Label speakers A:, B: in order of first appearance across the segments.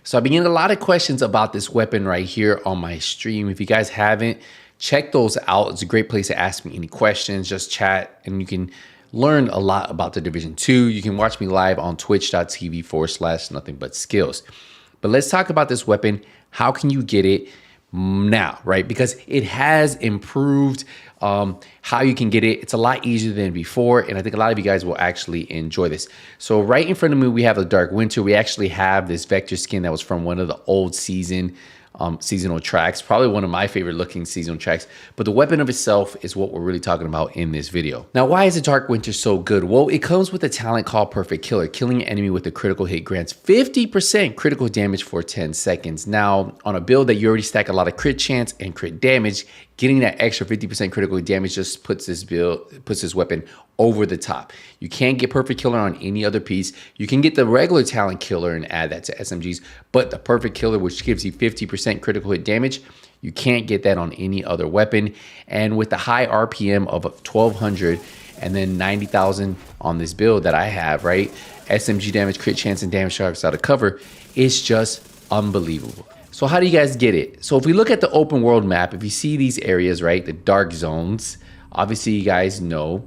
A: So I've been getting a lot of questions about this weapon right here on my stream. If you guys haven't, check those out. It's a great place to ask me any questions, just chat, and you can learn a lot about the Division 2. You can watch me live on twitch.tv/nothingButSkills. But let's talk about this weapon. How can you get it now, right? Because it has improved how you can get it. It's a lot easier than before, and I think a lot of you guys will actually enjoy this. So right in front of me, we have a Dark Winter. We actually have this Vector skin that was from one of the old seasonal tracks, probably one of my favorite looking seasonal tracks, but the weapon of itself is what we're really talking about in this video. Now, why is the Dark Winter so good? Well, it comes with a talent called Perfect Killer. Killing an enemy with a critical hit grants 50% critical damage for 10 seconds. Now, on a build that you already stack a lot of crit chance and crit damage, getting that extra 50% critical damage just puts this weapon over the top. You can't get Perfect Killer on any other piece. You can get the regular talent killer and add that to SMGs, but the Perfect Killer, which gives you 50% critical hit damage, you can't get that on any other weapon. And with the high RPM of 1200 and then 90,000 on this build that I have, right? SMG damage, crit chance, and damage targets out of cover, it's just unbelievable. So how do you guys get it? So if we look at the open world map, if you see these areas, right, the dark zones, obviously you guys know,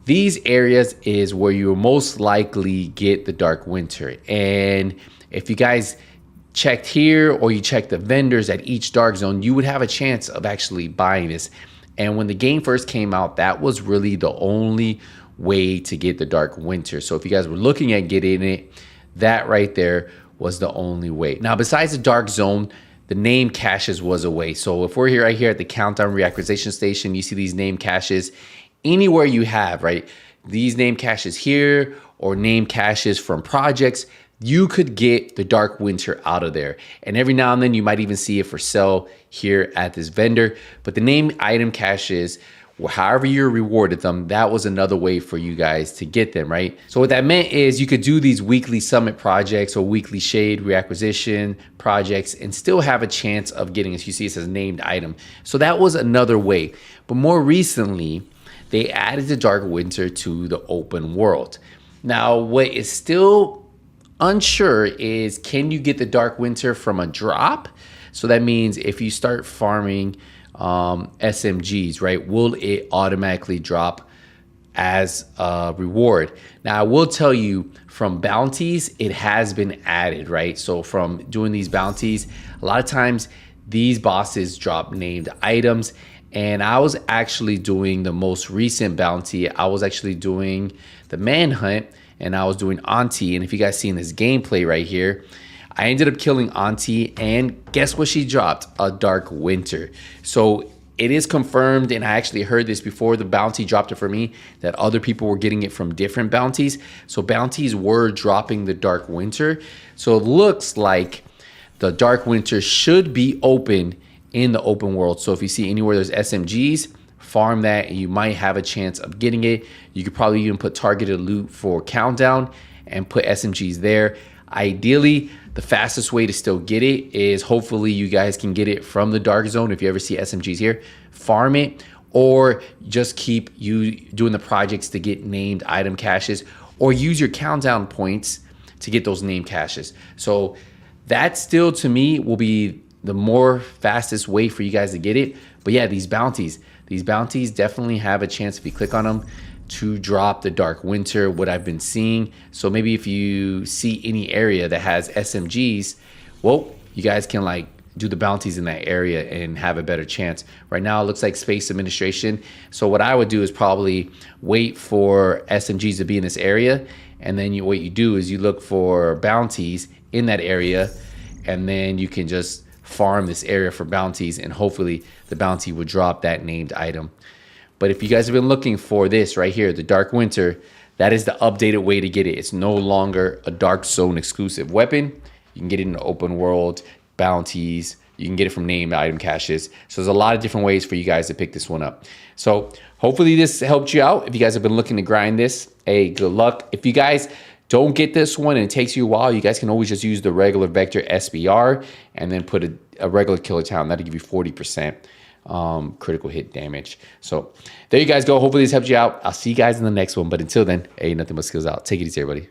A: these areas is where you will most likely get the Dark Winter. And if you guys checked here or you checked the vendors at each dark zone, you would have a chance of actually buying this. And when the game first came out, that was really the only way to get the Dark Winter. So if you guys were looking at getting it, that right there was the only way. Now, besides the dark zone, the name caches was a way. So if we're here right here at the countdown reacquisition station, you see these name caches anywhere you have, right? These name caches here or name caches from projects, you could get the Dark Winter out of there. And every now and then you might even see it for sale here at this vendor. But the name item caches, however you rewarded them, that was another way for you guys to get them, right? So what that meant is you could do these weekly summit projects or weekly shade reacquisition projects and still have a chance of getting, as you see, it says named item. So that was another way. But more recently, they added the Dark Winter to the open world. Now, what is still unsure is, can you get the Dark Winter from a drop? So that means if you start farming SMGs, right, will it automatically drop as a reward? Now, I will tell you, from bounties, it has been added, right? So from doing these bounties, a lot of times these bosses drop named items. And I was actually doing the most recent bounty. I was actually doing the manhunt, and I was doing Auntie. And if you guys see in this gameplay right here, I ended up killing Auntie, and guess what she dropped? A Dark Winter. So it is confirmed, and I actually heard this before the bounty dropped it for me, that other people were getting it from different bounties. So bounties were dropping the Dark Winter. So it looks like the Dark Winter should be open in the open world. So if you see anywhere there's SMGs, farm that and you might have a chance of getting it. You could probably even put targeted loot for countdown and put SMGs there. Ideally, the fastest way to still get it is hopefully you guys can get it from the dark zone. If you ever see SMGs here, farm it, or just keep you doing the projects to get named item caches, or use your countdown points to get those named caches. So that still, to me, will be the more fastest way for you guys to get it. But yeah, these bounties definitely have a chance if you click on them to drop the Dark Winter, what I've been seeing. So maybe if you see any area that has SMGs, well, you guys can like do the bounties in that area and have a better chance. Right now it looks like space administration. So what I would do is probably wait for SMGs to be in this area, and then what you do is you look for bounties in that area, and then you can just farm this area for bounties, and hopefully the bounty will drop that named item. But if you guys have been looking for this right here, the Dark Winter, that is the updated way to get it. It's no longer a dark zone exclusive weapon. You can get it in the open world, bounties, you can get it from named item caches. So there's a lot of different ways for you guys to pick this one up. So hopefully this helped you out. If you guys have been looking to grind this, hey, good luck. If you guys don't get this one and it takes you a while, you guys can always just use the regular Vector SBR and then put a regular killer talent. That'll give you 40% critical hit damage. So there you guys go. Hopefully this helped you out. I'll see you guys in the next one. But until then, hey, nothing but skills out. Take it easy, everybody.